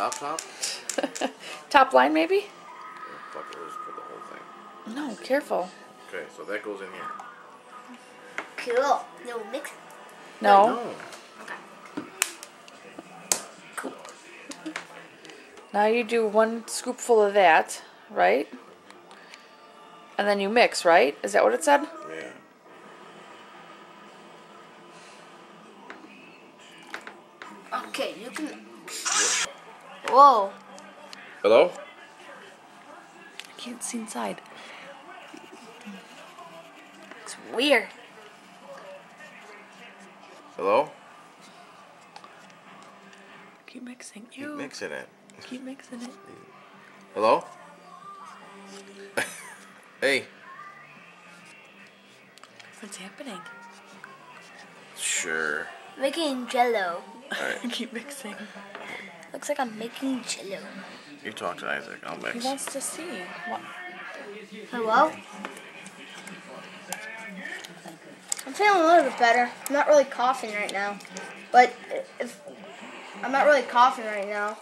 top? Top line, maybe? Oh, fuck, we'll just put the whole thing. No, careful. Okay, so that goes in here. Cool. No mix. No. No. Okay. Cool. Now you do 1 scoopful of that, right? And then you mix, right? Is that what it said? Yeah. Okay, you can. Whoa. Hello? I can't see inside. It's weird. Hello? Keep mixing. Keep Ew. mixing it. Keep mixing it. Hello? Hey. What's happening? Sure. Making jello. Alright. Keep mixing. Looks like I'm making jello. You talk to Isaac. I'll He mix. wants to see. What? Hello? I'm feeling a little bit better. I'm not really coughing right now. But if I'm not really coughing right now.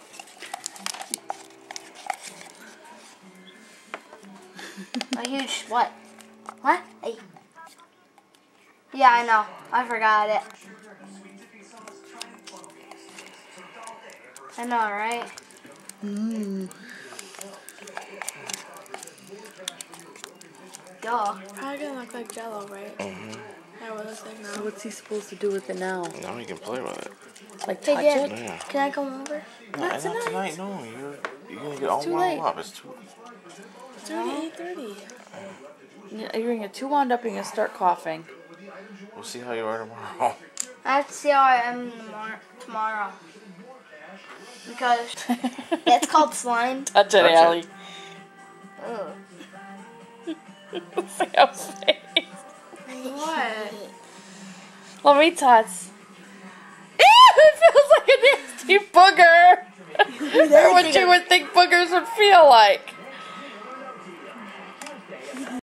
A huge what? What? Hey. Yeah, I know. I forgot it. I know, right? Mmm. Duh. Probably gonna look like Jello, right? Mm-hmm. That what it looks like So now. what's he supposed to do with it now? Now you can play with it. Like Hey, touch Dad. it? Yeah. Can I come over? Not tonight. No, you're gonna get all too wound late. up. It's too. It's already 8:30. You're gonna get too wound up and you're gonna start coughing. We'll see how you are tomorrow. I have to see how I am tomorrow. Because that's called slime. Touch it, Touch it. Allie. Ugh. See how face. What? Let me touch. Ew, it feels like a nasty booger. Or what you would think boogers would feel like.